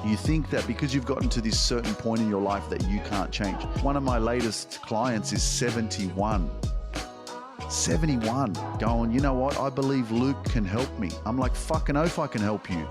You think that because you've gotten to this certain point in your life that you can't change. One of my latest clients is 71. 71, going, you know what? I believe Luke can help me. I'm like, fucking oath I can help you.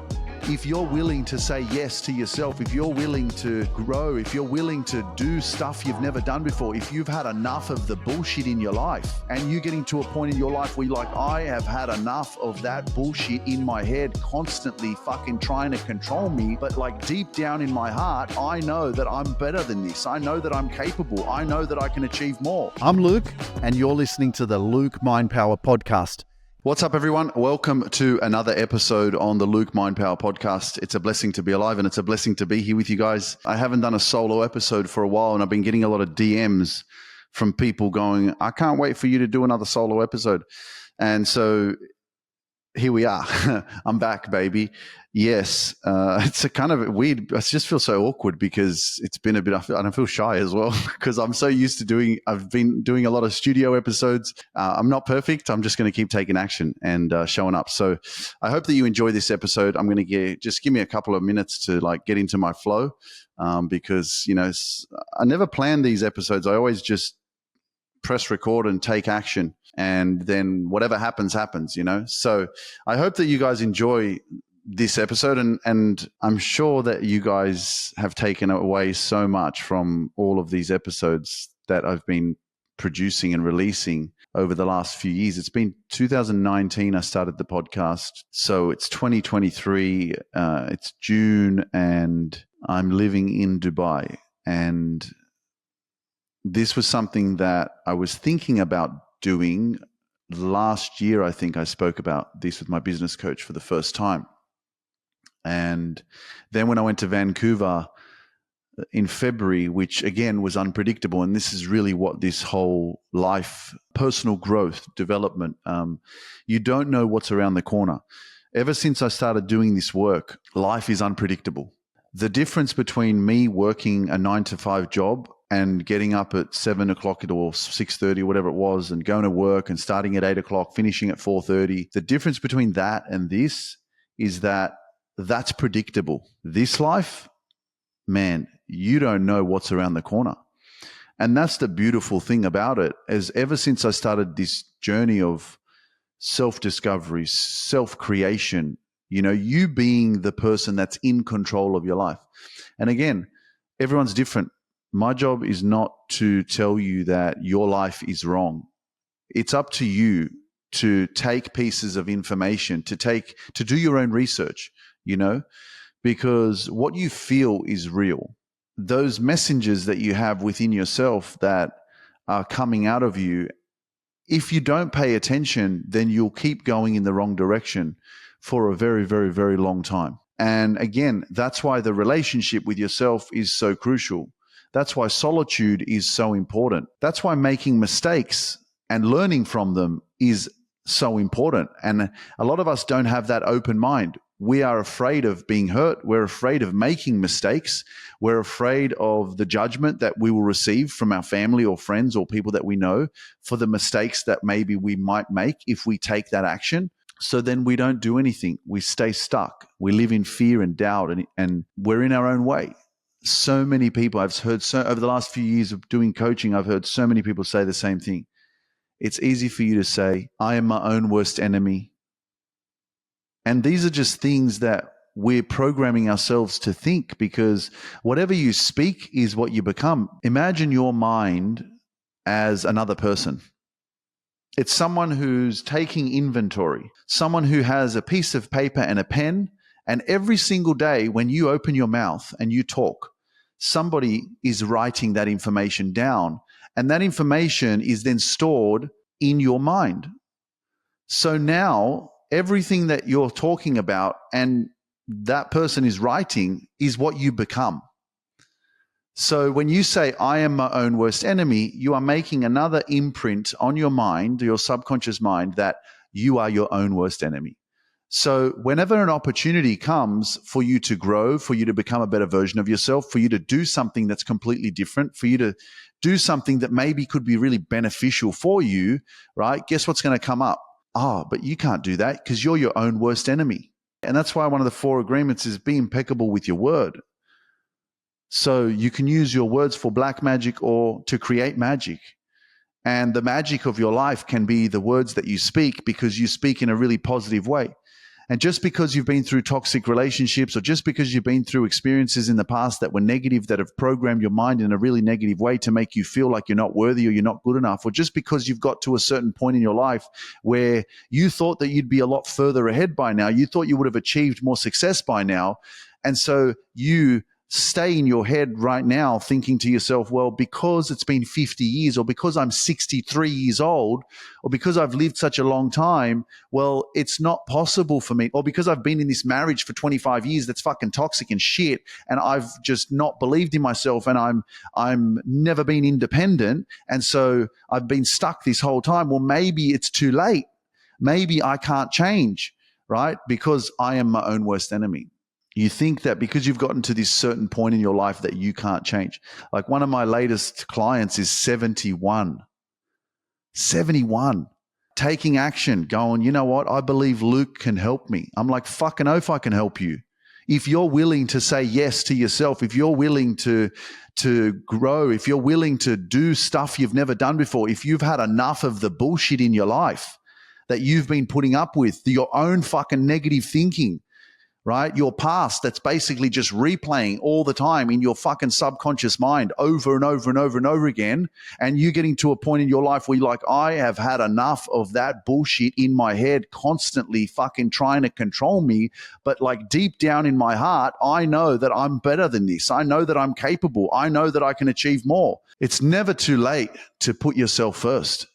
If you're willing to say yes to yourself, if you're willing to grow, if you're willing to do stuff you've never done before, if you've had enough of the bullshit in your life and you're getting to a point in your life where you're like, I have had enough of that bullshit in my head constantly fucking trying to control me, but like deep down in my heart, I know that I'm better than this. I know that I'm capable. I know that I can achieve more. I'm Luke, and you're listening to the Luke Mind Power Podcast. What's up, everyone? Welcome to another episode on the Luke Mind Power Podcast. It's a blessing to be alive, and it's a blessing to be here with you guys. I haven't done a solo episode for a while, and I've been getting a lot of DMs from people going, I can't wait for you to do another solo episode. And so here we are. I'm back, baby. Yes, it's a kind of weird. I just feel so awkward because it's been a bit, and I feel shy as well because I'm so used to I've been doing a lot of studio episodes. I'm not perfect. I'm just going to keep taking action and showing up. So I hope that you enjoy this episode. I'm going to just give me a couple of minutes to like get into my flow because, you know, I never plan these episodes. I always just press record and take action. And then whatever happens, you know. So I hope that you guys enjoy this episode, and I'm sure that you guys have taken away so much from all of these episodes that I've been producing and releasing over the last few years. It's been 2019 I started the podcast, so it's 2023, it's June, and I'm living in Dubai. And this was something that I was thinking about doing last year. I think I spoke about this with my business coach for the first time. And then when I went to Vancouver in February, which again was unpredictable, and this is really what this whole life, personal growth, development, you don't know what's around the corner. Ever since I started doing this work, life is unpredictable. The difference between me working a 9-to-5 job and getting up at 7 o'clock or 6:30, whatever it was, and going to work and starting at 8 o'clock, finishing at 4:30, the difference between that and this is that that's predictable. This life, man, you don't know what's around the corner. And that's the beautiful thing about it, is ever since I started this journey of self-discovery, self-creation, you know, you being the person that's in control of your life. And again, everyone's different. My job is not to tell you that your life is wrong. It's up to you to take pieces of information, to do your own research, you know, because what you feel is real. Those messengers that you have within yourself that are coming out of you, if you don't pay attention, then you'll keep going in the wrong direction for a very, very, very long time. And again, that's why the relationship with yourself is so crucial. That's why solitude is so important. That's why making mistakes and learning from them is so important. And a lot of us don't have that open mind. We are afraid of being hurt. We're afraid of making mistakes. We're afraid of the judgment that we will receive from our family or friends or people that we know for the mistakes that maybe we might make if we take that action. So then we don't do anything. We stay stuck. We live in fear and doubt, and we're in our own way. So many people, I've heard over the last few years of doing coaching, I've heard so many people say the same thing. It's easy for you to say, I am my own worst enemy. And these are just things that we're programming ourselves to think, because whatever you speak is what you become. Imagine your mind as another person. It's someone who's taking inventory, someone who has a piece of paper and a pen, and every single day when you open your mouth and you talk, somebody is writing that information down, and that information is then stored in your mind. So now everything that you're talking about and that person is writing is what you become. So when you say, I am my own worst enemy, you are making another imprint on your mind, your subconscious mind, that you are your own worst enemy. So whenever an opportunity comes for you to grow, for you to become a better version of yourself, for you to do something that's completely different, for you to do something that maybe could be really beneficial for you, right? Guess what's going to come up? Oh, but you can't do that because you're your own worst enemy. And that's why one of the 4 agreements is be impeccable with your word. So you can use your words for black magic or to create magic. And the magic of your life can be the words that you speak, because you speak in a really positive way. And just because you've been through toxic relationships, or just because you've been through experiences in the past that were negative, that have programmed your mind in a really negative way to make you feel like you're not worthy or you're not good enough, or just because you've got to a certain point in your life where you thought that you'd be a lot further ahead by now, you thought you would have achieved more success by now, and so you stay in your head right now thinking to yourself, well, because it's been 50 years, or because I'm 63 years old, or because I've lived such a long time, well, it's not possible for me, or because I've been in this marriage for 25 years that's fucking toxic and shit, and I've just not believed in myself, and I'm never been independent, and so I've been stuck this whole time. Well, maybe it's too late. Maybe I can't change, right? Because I am my own worst enemy. You think that because you've gotten to this certain point in your life that you can't change. Like one of my latest clients is 71. 71. Taking action, going, you know what? I believe Luke can help me. I'm like, fucking oath I can help you. If you're willing to say yes to yourself, if you're willing to grow, if you're willing to do stuff you've never done before, if you've had enough of the bullshit in your life that you've been putting up with, your own fucking negative thinking, right? Your past that's basically just replaying all the time in your fucking subconscious mind over and over and over and over again. And you getting to a point in your life where you're like, I have had enough of that bullshit in my head constantly fucking trying to control me. But like deep down in my heart, I know that I'm better than this. I know that I'm capable. I know that I can achieve more. It's never too late to put yourself first.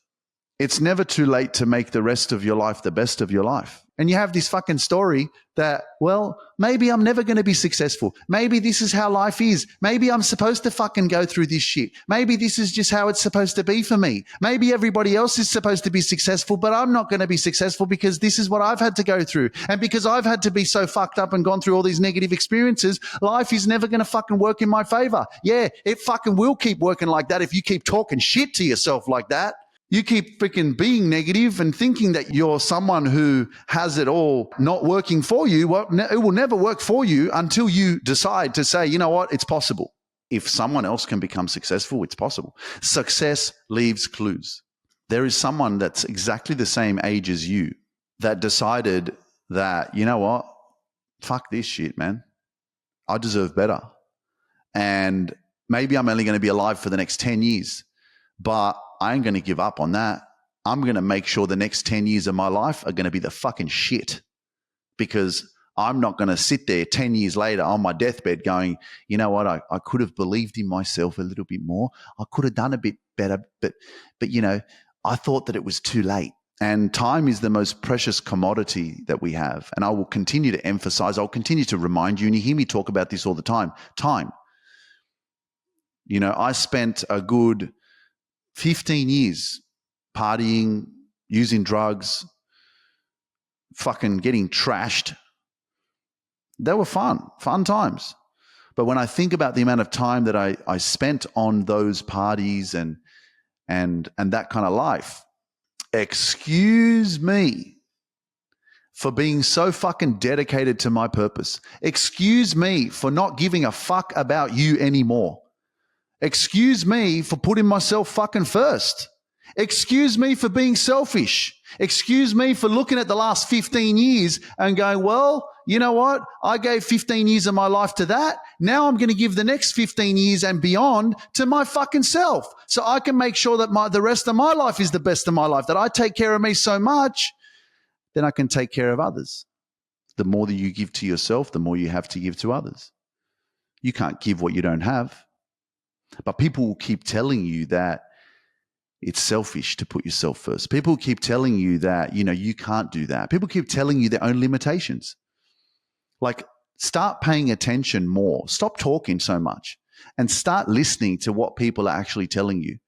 It's never too late to make the rest of your life the best of your life. And you have this fucking story that, well, maybe I'm never going to be successful. Maybe this is how life is. Maybe I'm supposed to fucking go through this shit. Maybe this is just how it's supposed to be for me. Maybe everybody else is supposed to be successful, but I'm not going to be successful because this is what I've had to go through. And because I've had to be so fucked up and gone through all these negative experiences, life is never going to fucking work in my favor. Yeah, it fucking will keep working like that if you keep talking shit to yourself like that. You keep freaking being negative and thinking that you're someone who has it all not working for you. Well, it will never work for you until you decide to say, you know what, it's possible. If someone else can become successful, it's possible. Success leaves clues. There is someone that's exactly the same age as you that decided that, you know what, fuck this shit, man. I deserve better. And maybe I'm only going to be alive for the next 10 years, but I ain't going to give up on that. I'm going to make sure the next 10 years of my life are going to be the fucking shit, because I'm not going to sit there 10 years later on my deathbed going, you know what, I could have believed in myself a little bit more. I could have done a bit better, but you know, I thought that it was too late. And time is the most precious commodity that we have. And I will continue to emphasize, I'll continue to remind you, and you hear me talk about this all the time, time. You know, I spent a good 15 years partying, using drugs, fucking getting trashed. They were fun times. But when I think about the amount of time that I spent on those parties and that kind of life, excuse me for being so fucking dedicated to my purpose. Excuse me for not giving a fuck about you anymore. Excuse me for putting myself fucking first. Excuse me for being selfish. Excuse me for looking at the last 15 years and going, well, you know what? I gave 15 years of my life to that. Now I'm going to give the next 15 years and beyond to my fucking self, so I can make sure that the rest of my life is the best of my life, that I take care of me so much, then I can take care of others. The more that you give to yourself, the more you have to give to others. You can't give what you don't have. But people will keep telling you that it's selfish to put yourself first. People keep telling you that, you know, you can't do that. People keep telling you their own limitations. Like, start paying attention more. Stop talking so much and start listening to what people are actually telling you,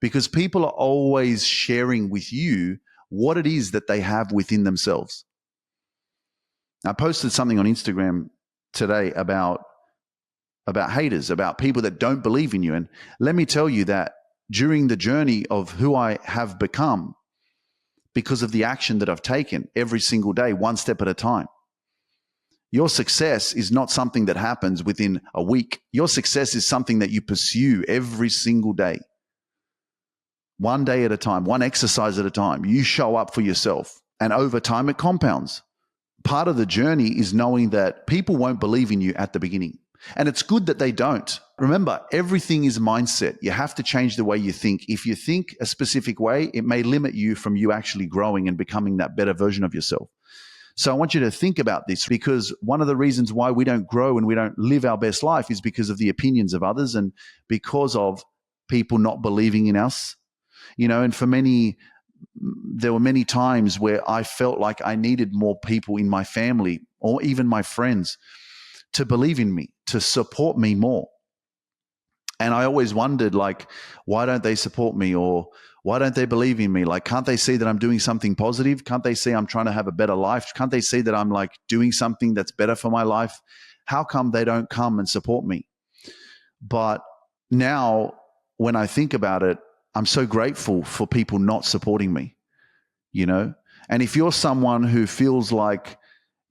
because people are always sharing with you what it is that they have within themselves. I posted something on Instagram today about haters, about people that don't believe in you. And let me tell you that during the journey of who I have become, because of the action that I've taken every single day, one step at a time, Your success is not something that happens within a week. Your success is something that you pursue every single day. One day at a time, one exercise at a time. You show up for yourself, and over time it compounds. Part of the journey is knowing that people won't believe in you at the beginning. And it's good that they don't. Remember, everything is mindset. You have to change the way you think. If you think a specific way, it may limit you from you actually growing and becoming that better version of yourself. So I want you to think about this, because one of the reasons why we don't grow and we don't live our best life is because of the opinions of others and because of people not believing in us. And for many, there were many times where I felt like I needed more people in my family or even my friends to believe in me, to support me more. And I always wondered, like, why don't they support me, or why don't they believe in me? Like, can't they see that I'm doing something positive? Can't they see I'm trying to have a better life? Can't they see that I'm like doing something that's better for my life? How come they don't come and support me? But now when I think about it, I'm so grateful for people not supporting me, And if you're someone who feels like,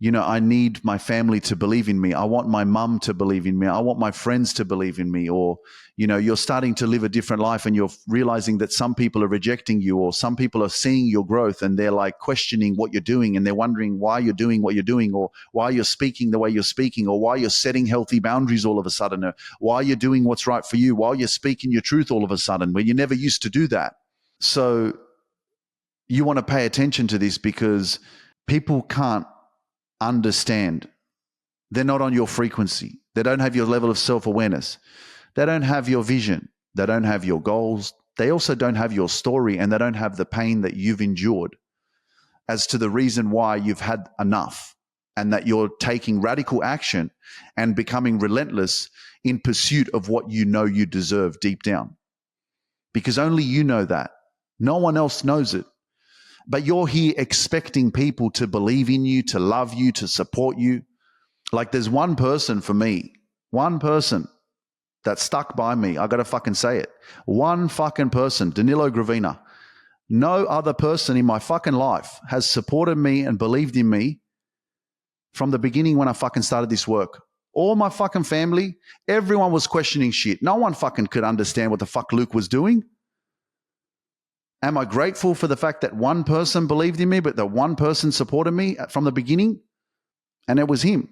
I need my family to believe in me. I want my mum to believe in me. I want my friends to believe in me. Or, you're starting to live a different life and you're realizing that some people are rejecting you, or some people are seeing your growth and they're like questioning what you're doing, and they're wondering why you're doing what you're doing, or why you're speaking the way you're speaking, or why you're setting healthy boundaries all of a sudden, or why you're doing what's right for you, why you're speaking your truth all of a sudden, where you never used to do that. So you want to pay attention to this, because people can't understand. They're not on your frequency. They don't have your level of self-awareness. They don't have your vision. They don't have your goals. They also don't have your story, and they don't have the pain that you've endured as to the reason why you've had enough, and that you're taking radical action and becoming relentless in pursuit of what you know you deserve deep down. Because only you know that. No one else knows it. But you're here expecting people to believe in you, to love you, to support you. Like, there's one person for me, one person that stuck by me. I got to fucking say it. One fucking person, Danilo Gravina. No other person in my fucking life has supported me and believed in me from the beginning when I fucking started this work. All my fucking family, everyone was questioning shit. No one fucking could understand what the fuck Luke was doing. Am I grateful for the fact that one person believed in me, but that one person supported me from the beginning? And it was him.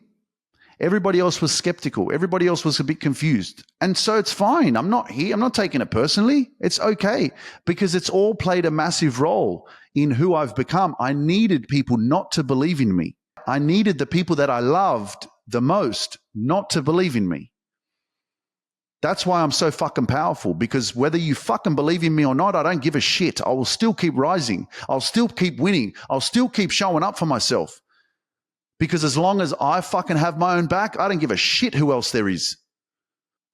Everybody else was skeptical. Everybody else was a bit confused. And so it's fine. I'm not taking it personally. It's okay, because it's all played a massive role in who I've become. I needed people not to believe in me. I needed the people that I loved the most not to believe in me. That's why I'm so fucking powerful, because whether you fucking believe in me or not, I don't give a shit. I will still keep rising. I'll still keep winning. I'll still keep showing up for myself. Because as long as I fucking have my own back, I don't give a shit who else there is.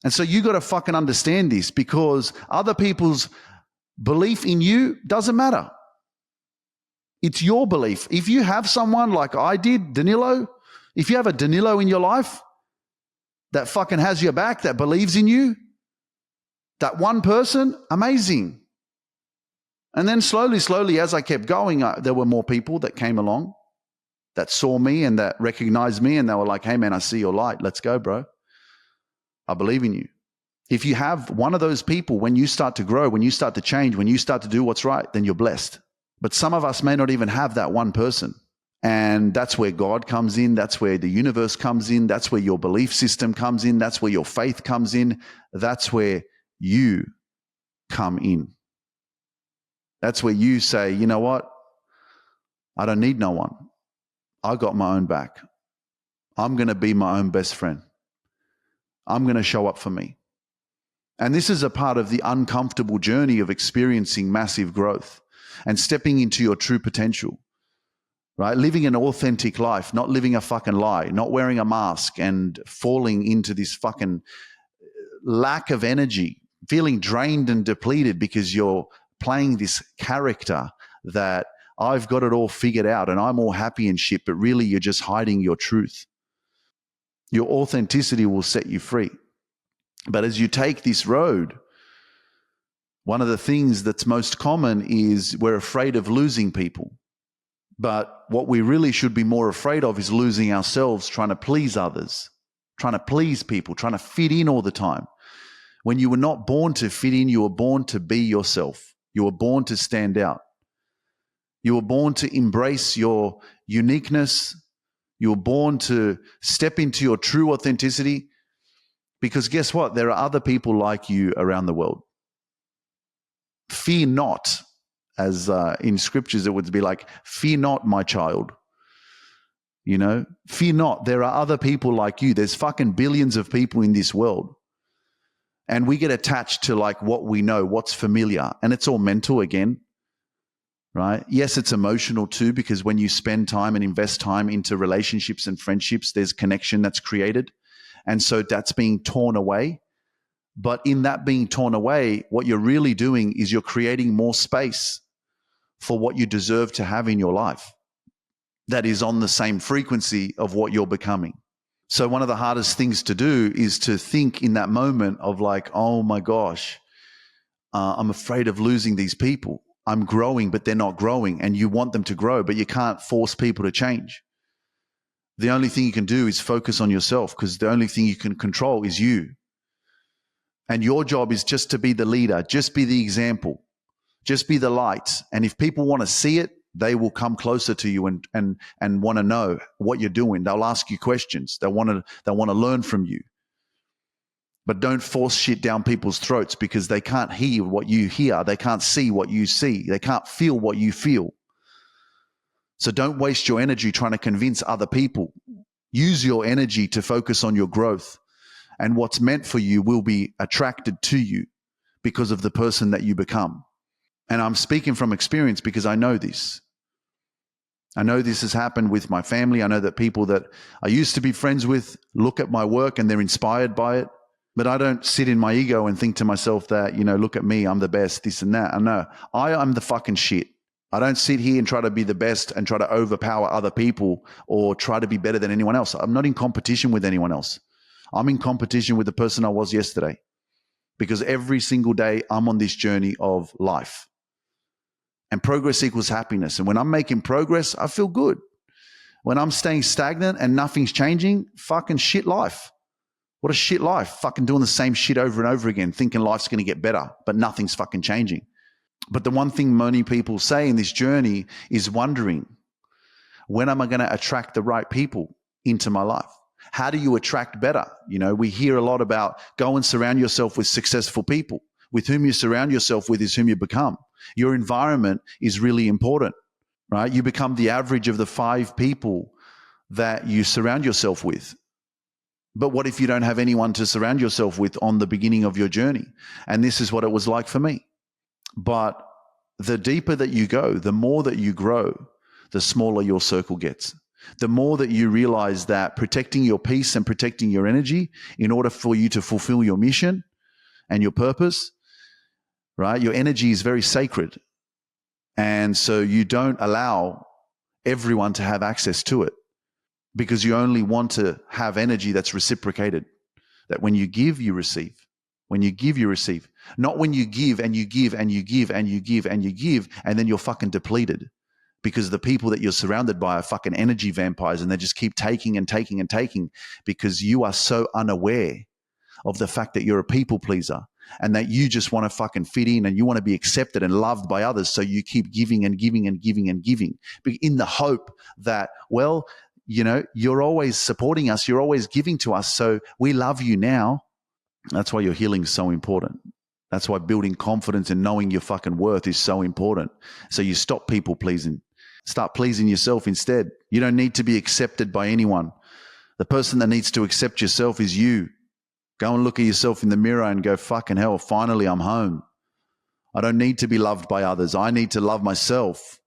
And so you got to fucking understand this, because other people's belief in you doesn't matter. It's your belief. If you have someone like I did, Danilo, if you have a Danilo in your life that fucking has your back, that believes in you, that one person, amazing. And then slowly, as I kept going, there were more people that came along that saw me and that recognized me, and they were like, hey man, I see your light. Let's go, bro. I believe in you. If you have one of those people, when you start to grow, when you start to change, when you start to do what's right, then you're blessed. But some of us may not even have that one person. And that's where God comes in. That's where the universe comes in. That's where your belief system comes in. That's where your faith comes in. That's where you come in. That's where you say, you know what? I don't need no one. I got my own back. I'm going to be my own best friend. I'm going to show up for me. And this is a part of the uncomfortable journey of experiencing massive growth and stepping into your true potential. Right? Living an authentic life, not living a fucking lie, not wearing a mask and falling into this fucking lack of energy, feeling drained and depleted because you're playing this character that I've got it all figured out and I'm all happy and shit, but really you're just hiding your truth. Your authenticity will set you free. But as you take this road, one of the things that's most common is we're afraid of losing people. But what we really should be more afraid of is losing ourselves trying to please others, trying to please people, trying to fit in all the time. When you were not born to fit in, you were born to be yourself. You were born to stand out. You were born to embrace your uniqueness. You were born to step into your true authenticity, because guess what? There are other people like you around the world. Fear not, as in scriptures it would be like, fear not, my child. You know, fear not. There are other people like you. There's fucking billions of people in this world. And we get attached to like what we know, what's familiar. And it's all mental again, right? Yes, it's emotional too, because when you spend time and invest time into relationships and friendships, there's connection that's created. And so that's being torn away. But in that being torn away, what you're really doing is you're creating more space for what you deserve to have in your life that is on the same frequency of what you're becoming. So one of the hardest things to do is to think in that moment of like, oh my gosh, I'm afraid of losing these people. I'm growing, but they're not growing. And you want them to grow, but you can't force people to change. The only thing you can do is focus on yourself, because the only thing you can control is you. And your job is just to be the leader, just be the example, just be the light. And if people want to see it, they will come closer to you and want to know what you're doing. They'll ask you questions. They want to learn from you. But don't force shit down people's throats, because they can't hear what you hear. They can't see what you see. They can't feel what you feel. So don't waste your energy trying to convince other people. Use your energy to focus on your growth. And what's meant for you will be attracted to you because of the person that you become. And I'm speaking from experience, because I know this. I know this has happened with my family. I know that people that I used to be friends with look at my work and they're inspired by it. But I don't sit in my ego and think to myself that, you know, look at me, I'm the best, this and that. I know I am the fucking shit. I don't sit here and try to be the best and try to overpower other people or try to be better than anyone else. I'm not in competition with anyone else. I'm in competition with the person I was yesterday, because every single day I'm on this journey of life. And progress equals happiness. And when I'm making progress, I feel good. When I'm staying stagnant and nothing's changing, fucking shit life. What a shit life. Fucking doing the same shit over and over again, thinking life's going to get better, but nothing's fucking changing. But the one thing many people say in this journey is wondering, when am I going to attract the right people into my life? How do you attract better? You know, we hear a lot about go and surround yourself with successful people. With whom you surround yourself with is whom you become. Your environment is really important, right? You become the average of the 5 people that you surround yourself with. But what if you don't have anyone to surround yourself with on the beginning of your journey? And this is what it was like for me. But the deeper that you go, the more that you grow, the smaller your circle gets. The more that you realize that protecting your peace and protecting your energy in order for you to fulfill your mission and your purpose, right? Your energy is very sacred. And so you don't allow everyone to have access to it, because you only want to have energy that's reciprocated, that when you give, you receive. When you give, you receive. Not when you give and you give and you give and you give and you give, and then you're fucking depleted, because the people that you're surrounded by are fucking energy vampires, and they just keep taking and taking and taking, because you are so unaware of the fact that you're a people pleaser and that you just want to fucking fit in and you want to be accepted and loved by others. So you keep giving and giving and giving and giving in the hope that, well, you know, you're always supporting us. You're always giving to us. So we love you now. That's why your healing is so important. That's why building confidence and knowing your fucking worth is so important. So you stop people pleasing. Start pleasing yourself instead. You don't need to be accepted by anyone. The person that needs to accept yourself is you. Go and look at yourself in the mirror and go, fucking hell, finally I'm home. I don't need to be loved by others. I need to love myself.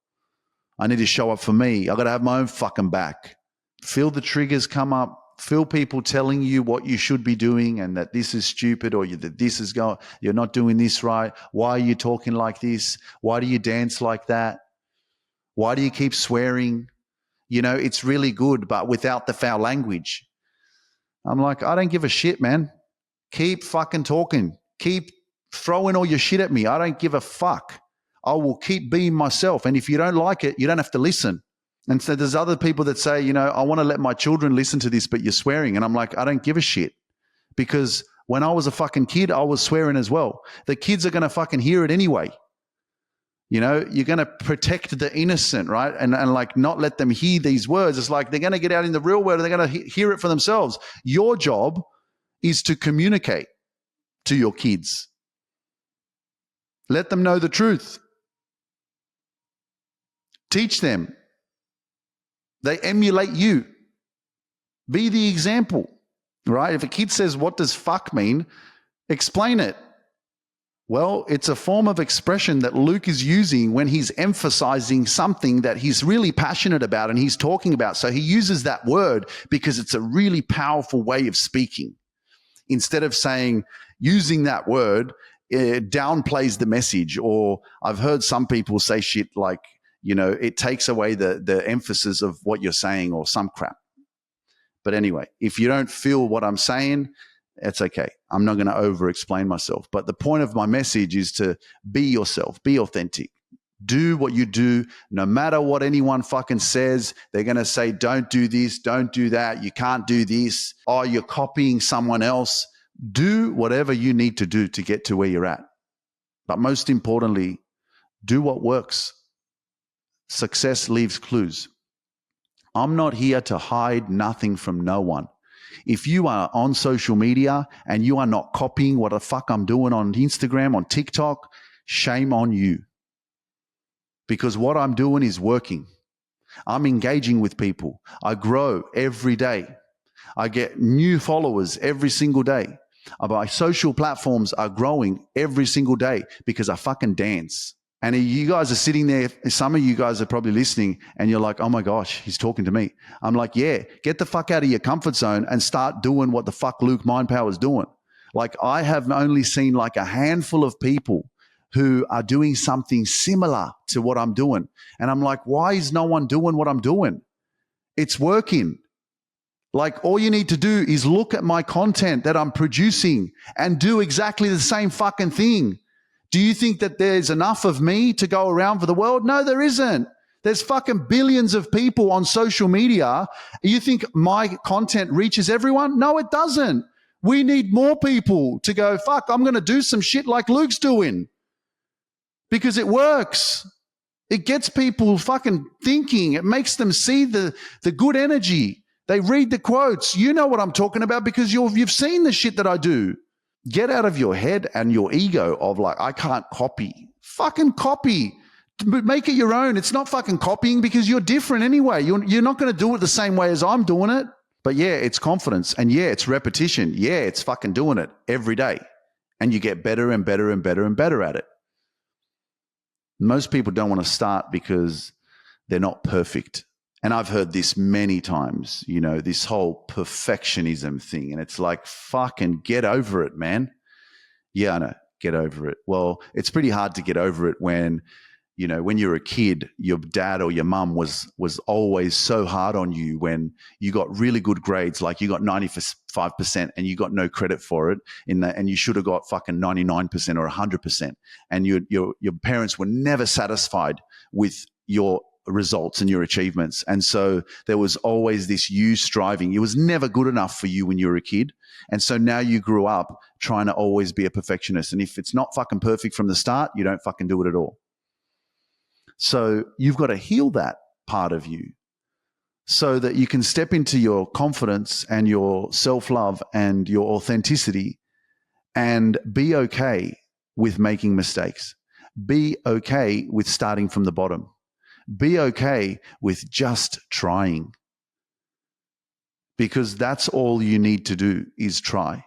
I need to show up for me. I got to have my own fucking back. Feel the triggers come up. Feel people telling you what you should be doing and that this is stupid, or that this is you're not doing this right. Why are you talking like this? Why do you dance like that? Why do you keep swearing? You know, it's really good, but without the foul language. I'm like, I don't give a shit, man. Keep fucking talking. Keep throwing all your shit at me. I don't give a fuck. I will keep being myself. And if you don't like it, you don't have to listen. And so there's other people that say, I want to let my children listen to this, but you're swearing. And I'm like, I don't give a shit, because when I was a fucking kid, I was swearing as well. The kids are going to fucking hear it anyway. You're going to protect the innocent, right? And like not let them hear these words. It's like they're going to get out in the real world and they're going to hear it for themselves. Your job is to communicate to your kids. Let them know the truth. Teach them. They emulate you. Be the example, right? If a kid says, what does fuck mean? Explain it. Well, it's a form of expression that Luke is using when he's emphasizing something that he's really passionate about and he's talking about. So he uses that word because it's a really powerful way of speaking. Instead of using that word, it downplays the message. Or I've heard some people say shit like, it takes away the emphasis of what you're saying or some crap. But anyway, if you don't feel what I'm saying, it's okay. I'm not going to over-explain myself. But the point of my message is to be yourself, be authentic. Do what you do, no matter what anyone fucking says. They're going to say, don't do this, don't do that, you can't do this, or you're copying someone else. Do whatever you need to do to get to where you're at. But most importantly, do what works. Success leaves clues. I'm not here to hide nothing from no one. If you are on social media and you are not copying what the fuck I'm doing on Instagram, on TikTok, shame on you. Because what I'm doing is working. I'm engaging with people. I grow every day. I get new followers every single day. My social platforms are growing every single day because I fucking dance. And you guys are sitting there, some of you guys are probably listening and you're like, oh my gosh, he's talking to me. I'm like, yeah, get the fuck out of your comfort zone and start doing what the fuck Luke Mindpower is doing. Like, I have only seen like a handful of people who are doing something similar to what I'm doing. And I'm like, why is no one doing what I'm doing? It's working. Like, all you need to do is look at my content that I'm producing and do exactly the same fucking thing. Do you think that there's enough of me to go around for the world? No, there isn't. There's fucking billions of people on social media. You think my content reaches everyone? No, it doesn't. We need more people to go, fuck, I'm going to do some shit like Luke's doing, because it works. It gets people fucking thinking. It makes them see the good energy. They read the quotes. You know what I'm talking about because you've seen the shit that I do. Get out of your head and your ego of like, I can't copy. Fucking copy. Make it your own. It's not fucking copying because you're different anyway. You're not going to do it the same way as I'm doing it. But yeah, it's confidence. And yeah, it's repetition. Yeah, it's fucking doing it every day. And you get better and better and better and better at it. Most people don't want to start because they're not perfect. And I've heard this many times, this whole perfectionism thing. And it's like, fucking get over it, man. Yeah, I know, get over it. Well, it's pretty hard to get over it when you're a kid, your dad or your mum was always so hard on you when you got really good grades, like you got 95% and you got no credit for it and you should have got fucking 99% or 100%. And your parents were never satisfied with your results and your achievements. And so there was always this you striving. It was never good enough for you when you were a kid. And so now you grew up trying to always be a perfectionist. And if it's not fucking perfect from the start, you don't fucking do it at all. So you've got to heal that part of you so that you can step into your confidence and your self-love and your authenticity and be okay with making mistakes. Be okay with starting from the bottom. Be okay with just trying, because that's all you need to do is try.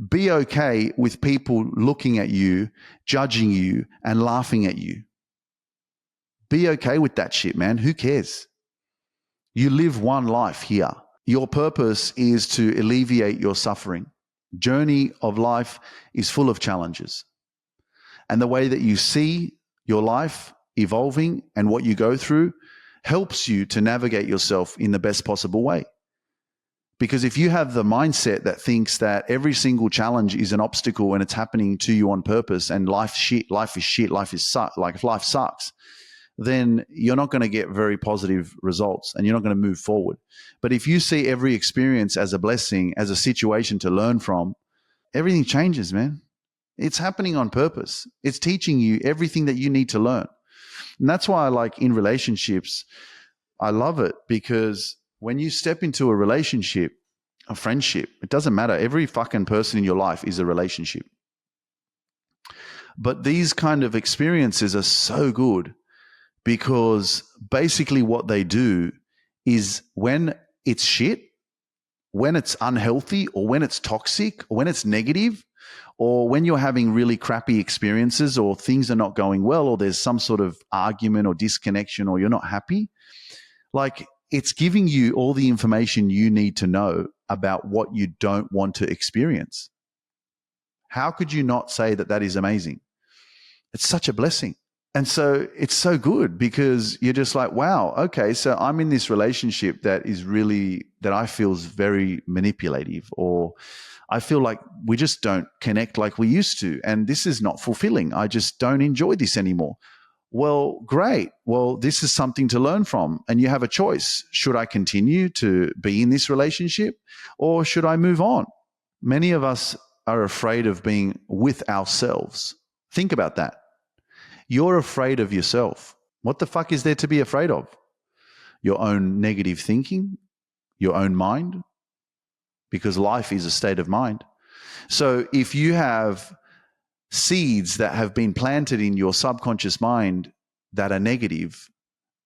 Be okay with people looking at you, judging you, and laughing at you. Be okay with that shit, man. Who cares? You live one life here. Your purpose is to alleviate your suffering. Journey of life is full of challenges. And the way that you see your life evolving and what you go through helps you to navigate yourself in the best possible way. Because if you have the mindset that thinks that every single challenge is an obstacle and it's happening to you on purpose and life is shit, life sucks, then you're not going to get very positive results and you're not going to move forward. But if you see every experience as a blessing, as a situation to learn from, everything changes, man. It's happening on purpose. It's teaching you everything that you need to learn. And that's why I like in relationships, I love it, because when you step into a relationship, a friendship, it doesn't matter. Every fucking person in your life is a relationship. But these kind of experiences are so good because basically what they do is when it's shit, when it's unhealthy, or when it's toxic, or when it's negative, or when you're having really crappy experiences, or things are not going well, or there's some sort of argument or disconnection, or you're not happy, like it's giving you all the information you need to know about what you don't want to experience. How could you not say that that is amazing? It's such a blessing. And so it's so good because you're just like, wow, okay, so I'm in this relationship that I feel is very manipulative, or I feel like we just don't connect like we used to. And this is not fulfilling. I just don't enjoy this anymore. Well, great. Well, this is something to learn from. And you have a choice. Should I continue to be in this relationship, or should I move on? Many of us are afraid of being with ourselves. Think about that. You're afraid of yourself. What the fuck is there to be afraid of? Your own negative thinking, your own mind, because life is a state of mind. So if you have seeds that have been planted in your subconscious mind that are negative,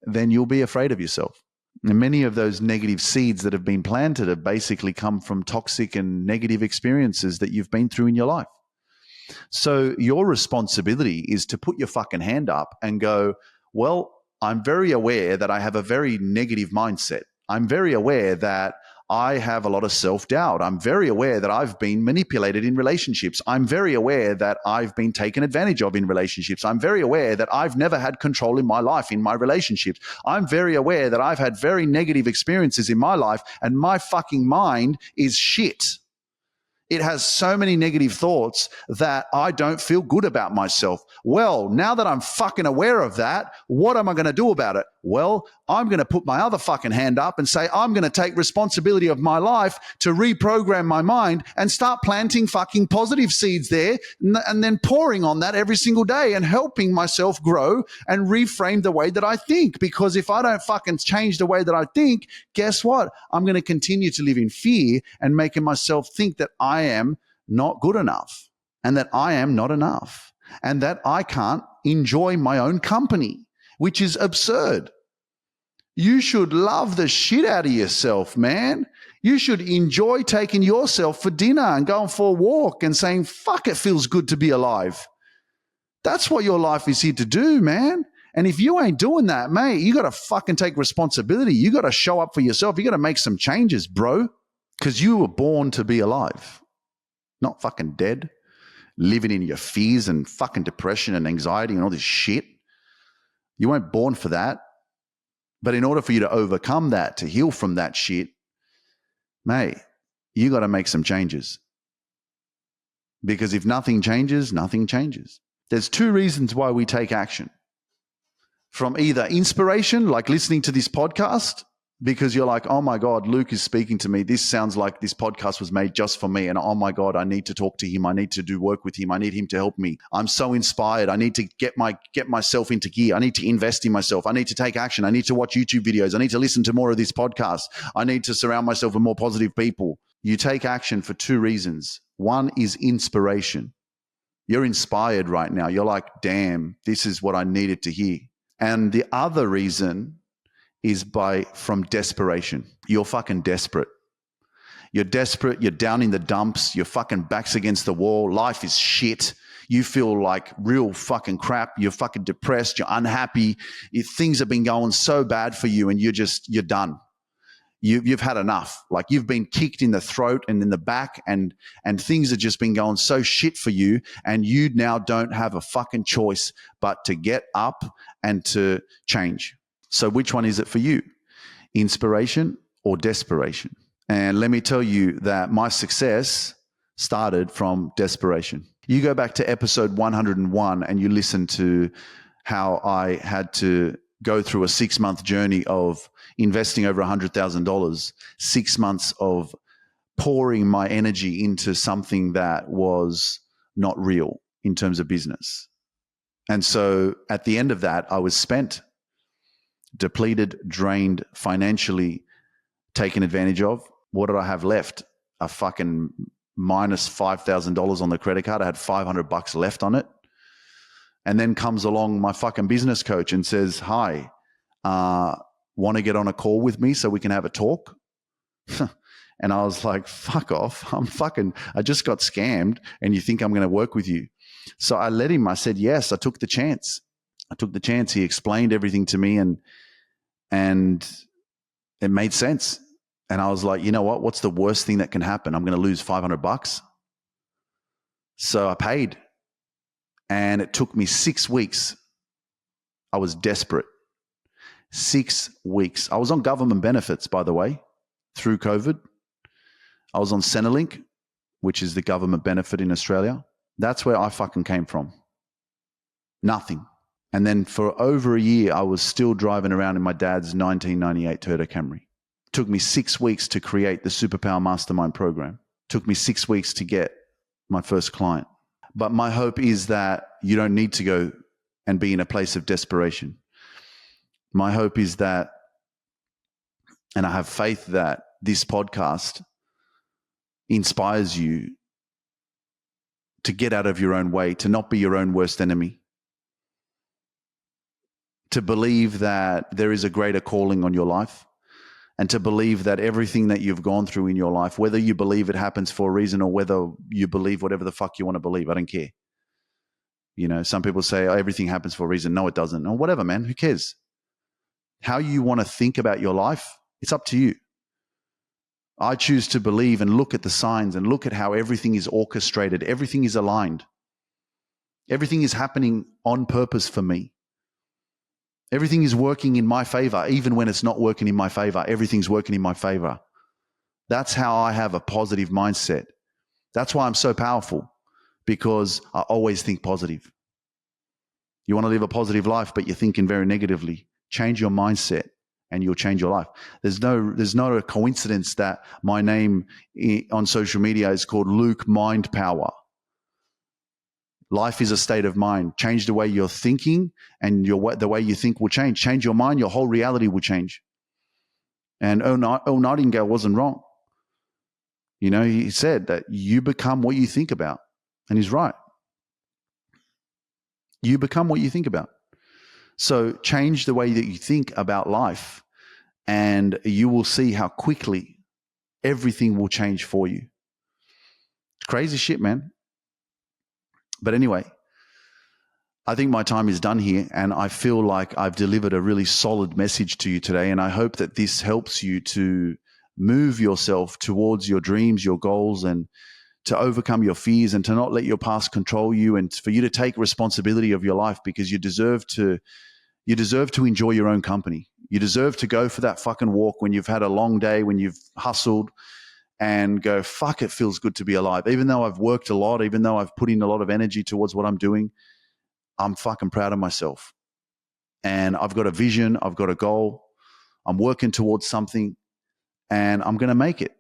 then you'll be afraid of yourself. And many of those negative seeds that have been planted have basically come from toxic and negative experiences that you've been through in your life. So your responsibility is to put your fucking hand up and go, well, I'm very aware that I have a very negative mindset. I'm very aware that I have a lot of self-doubt. I'm very aware that I've been manipulated in relationships. I'm very aware that I've been taken advantage of in relationships. I'm very aware that I've never had control in my life, in my relationships. I'm very aware that I've had very negative experiences in my life, and my fucking mind is shit. It has so many negative thoughts that I don't feel good about myself. Well, now that I'm fucking aware of that, what am I going to do about it? Well, I'm going to put my other fucking hand up and say, I'm going to take responsibility of my life to reprogram my mind and start planting fucking positive seeds there, and then pouring on that every single day and helping myself grow and reframe the way that I think. Because if I don't fucking change the way that I think, guess what? I'm going to continue to live in fear and making myself think that I am not good enough, and that I am not enough, and that I can't enjoy my own company, which is absurd. You should love the shit out of yourself, man. You should enjoy taking yourself for dinner and going for a walk and saying, fuck, it feels good to be alive. That's what your life is here to do, man. And if you ain't doing that, mate, you got to fucking take responsibility. You got to show up for yourself. You got to make some changes, bro, because you were born to be alive, not fucking dead, living in your fears and fucking depression and anxiety and all this shit. You weren't born for that. But in order for you to overcome that, to heal from that shit, mate, you got to make some changes. Because if nothing changes, nothing changes. There's two reasons why we take action. From either inspiration, like listening to this podcast, because you're like, oh my God, Luke is speaking to me. This sounds like this podcast was made just for me. And oh my God, I need to talk to him. I need to do work with him. I need him to help me. I'm so inspired. I need to get myself into gear. I need to invest in myself. I need to take action. I need to watch YouTube videos. I need to listen to more of this podcast. I need to surround myself with more positive people. You take action for two reasons. One is inspiration. You're inspired right now. You're like, damn, this is what I needed to hear. And the other reason is from desperation. You're fucking desperate. You're desperate. You're down in the dumps. Your fucking back's against the wall. Life is shit. You feel like real fucking crap. You're fucking depressed. You're unhappy. Things have been going so bad for you, and you're done. You've had enough. Like, you've been kicked in the throat and in the back, and things have just been going so shit for you, and you now don't have a fucking choice but to get up and to change. So which one is it for you? Inspiration or desperation? And let me tell you that my success started from desperation. You go back to episode 101 and you listen to how I had to go through a 6-month journey of investing over $100,000, 6 months of pouring my energy into something that was not real in terms of business. And so at the end of that, I was spent, depleted, drained, financially taken advantage of. What did I have left? A fucking minus $5,000 on the credit card. I had $500 left on it. And then comes along my fucking business coach and says, hi, want to get on a call with me so we can have a talk? And I was like, fuck off. I just got scammed and you think I'm going to work with you. So I let him. I said, yes, I took the chance. He explained everything to me and it made sense. And I was like, you know what? What's the worst thing that can happen? I'm going to lose $500. So I paid. And it took me 6 weeks. I was desperate. 6 weeks. I was on government benefits, by the way, through COVID. I was on Centrelink, which is the government benefit in Australia. That's where I fucking came from. Nothing. And then for over a year, I was still driving around in my dad's 1998 Toyota Camry. Took me 6 weeks to create the Superpower Mastermind program. Took me 6 weeks to get my first client. But my hope is that you don't need to go and be in a place of desperation. My hope is that, and I have faith that this podcast inspires you to get out of your own way, to not be your own worst enemy, to believe that there is a greater calling on your life, and to believe that everything that you've gone through in your life, whether you believe it happens for a reason or whether you believe whatever the fuck you want to believe, I don't care. You know, some people say, oh, everything happens for a reason. No, it doesn't. Or whatever, man, who cares? How you want to think about your life, it's up to you. I choose to believe and look at the signs and look at how everything is orchestrated. Everything is aligned. Everything is happening on purpose for me. Everything is working in my favor, even when it's not working in my favor. Everything's working in my favor. That's how I have a positive mindset. That's why I'm so powerful, because I always think positive. You want to live a positive life, but you're thinking very negatively. Change your mindset and you'll change your life. There's no a coincidence that my name on social media is called Luke Mind Power. Life is a state of mind. Change the way you're thinking, and the way you think will change. Change your mind, your whole reality will change. And Earl Nightingale wasn't wrong. You know, he said that you become what you think about. And he's right. You become what you think about. So change the way that you think about life, and you will see how quickly everything will change for you. It's crazy shit, man. But anyway, I think my time is done here, and I feel like I've delivered a really solid message to you today, and I hope that this helps you to move yourself towards your dreams, your goals, and to overcome your fears, and to not let your past control you, and for you to take responsibility of your life, because you deserve to enjoy your own company. You deserve to go for that fucking walk when you've had a long day, when you've hustled, and go, fuck, it feels good to be alive. Even though I've worked a lot, even though I've put in a lot of energy towards what I'm doing, I'm fucking proud of myself. And I've got a vision, I've got a goal, I'm working towards something, and I'm going to make it.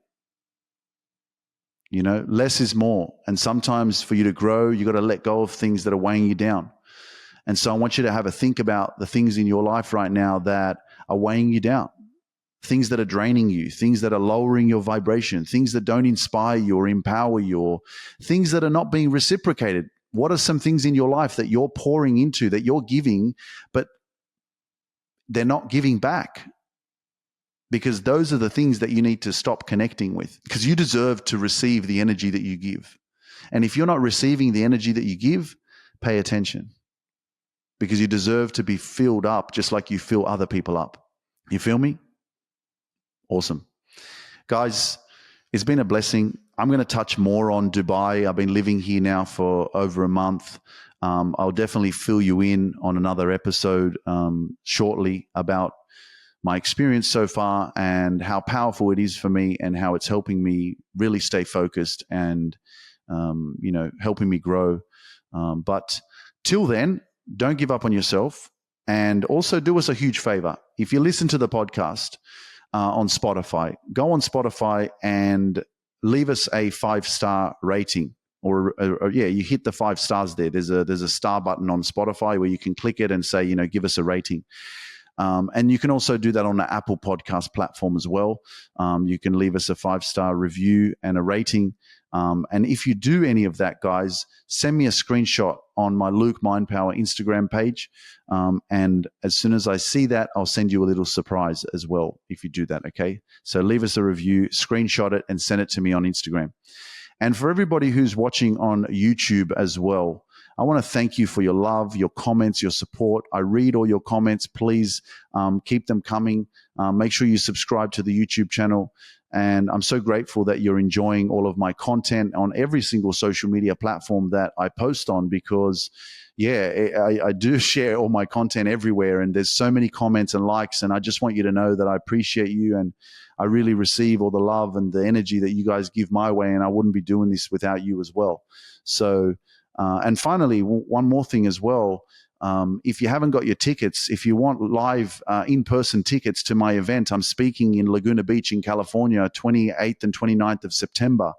You know, less is more. And sometimes for you to grow, you got to let go of things that are weighing you down. And so I want you to have a think about the things in your life right now that are weighing you down. Things that are draining you, things that are lowering your vibration, things that don't inspire you or empower you, or things that are not being reciprocated. What are some things in your life that you're pouring into, that you're giving, but they're not giving back? Because those are the things that you need to stop connecting with, because you deserve to receive the energy that you give. And if you're not receiving the energy that you give, pay attention, because you deserve to be filled up just like you fill other people up. You feel me? Awesome. Guys, it's been a blessing. I'm going to touch more on Dubai. I've been living here now for over a month. I'll definitely fill you in on another episode shortly about my experience so far and how powerful it is for me, and how it's helping me really stay focused and, helping me grow. But till then, don't give up on yourself, And also do us a huge favor. If you listen to the podcast on Spotify, go on Spotify and leave us a 5-star rating. Or you hit the 5 stars there. There's a star button on Spotify where you can click it and say, give us a rating. And you can also do that on the Apple Podcast platform as well. You can leave us a 5-star review and a rating. And if you do any of that, guys, send me a screenshot on my Luke Mindpower Instagram page. And as soon as I see that, I'll send you a little surprise as well if you do that, okay? So leave us a review, screenshot it, and send it to me on Instagram. And for everybody who's watching on YouTube as well, I want to thank you for your love, your comments, your support. I read all your comments. Please keep them coming. Make sure you subscribe to the YouTube channel. And I'm so grateful that you're enjoying all of my content on every single social media platform that I post on, because, I do share all my content everywhere, and there's so many comments and likes, and I just want you to know that I appreciate you, and I really receive all the love and the energy that you guys give my way, and I wouldn't be doing this without you as well. So, and finally, one more thing as well. If you haven't got your tickets, if you want live in-person tickets to my event, I'm speaking in Laguna Beach in California, 28th and 29th of September.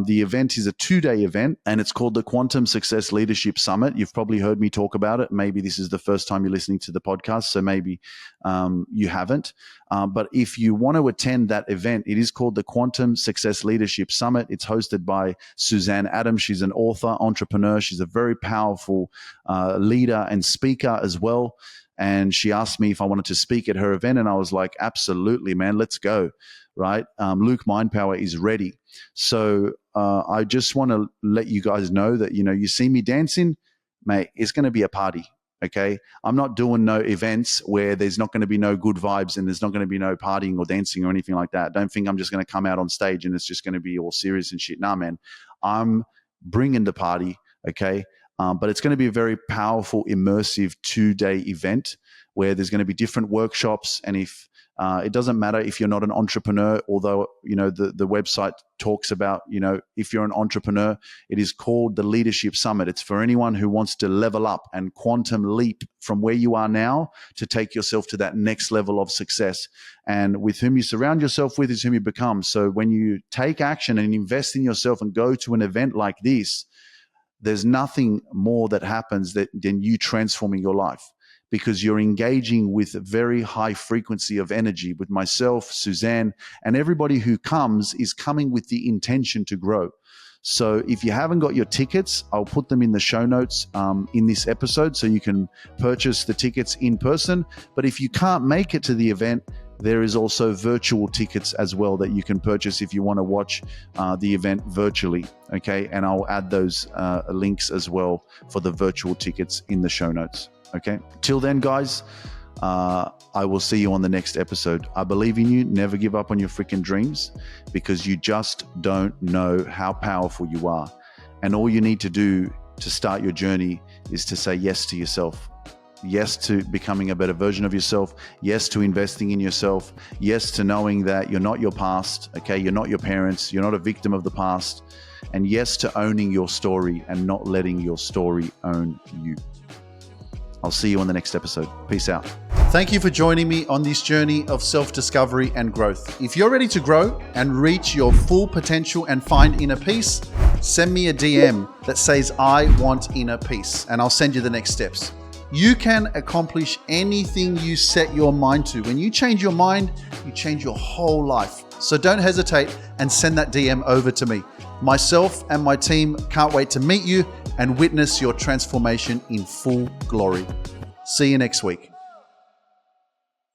The event is a 2-day event, and it's called the Quantum Success Leadership Summit. You've probably heard me talk about it. Maybe this is the first time you're listening to the podcast, so maybe you haven't. But if you want to attend that event, it is called the Quantum Success Leadership Summit. It's hosted by Suzanne Adams. She's an author, entrepreneur. She's a very powerful leader and speaker as well. And she asked me if I wanted to speak at her event, and I was like, absolutely, man, let's go. Right? Luke Mindpower is ready. So I just want to let you guys know that, you see me dancing, mate, it's going to be a party. Okay. I'm not doing no events where there's not going to be no good vibes and there's not going to be no partying or dancing or anything like that. Don't think I'm just going to come out on stage and it's just going to be all serious and shit. Nah, man, I'm bringing the party. Okay. But it's going to be a very powerful, immersive 2-day event where there's going to be different workshops. And if it doesn't matter if you're not an entrepreneur, although, the website talks about, if you're an entrepreneur, it is called the Leadership Summit. It's for anyone who wants to level up and quantum leap from where you are now to take yourself to that next level of success. And with whom you surround yourself with is whom you become. So when you take action and invest in yourself and go to an event like this, there's nothing more that happens than you transforming your life, because you're engaging with a very high frequency of energy with myself, Suzanne, and everybody who comes is coming with the intention to grow. So if you haven't got your tickets, I'll put them in the show notes in this episode so you can purchase the tickets in person. But if you can't make it to the event, there is also virtual tickets as well that you can purchase if you want to watch the event virtually, okay? And I'll add those links as well for the virtual tickets in the show notes, okay? Till then, guys, I will see you on the next episode. I believe in you. Never give up on your freaking dreams, because you just don't know how powerful you are. And all you need to do to start your journey is to say yes to yourself. Yes to becoming a better version of yourself. Yes to investing in yourself. Yes to knowing that you're not your past, okay? You're not your parents. You're not a victim of the past. And yes to owning your story and not letting your story own you. I'll see you on the next episode. Peace out. Thank you for joining me on this journey of self-discovery and growth. If you're ready to grow and reach your full potential and find inner peace, send me a DM that says, I want inner peace, and I'll send you the next steps. You can accomplish anything you set your mind to. When you change your mind, you change your whole life. So don't hesitate and send that DM over to me. Myself and my team can't wait to meet you and witness your transformation in full glory. See you next week.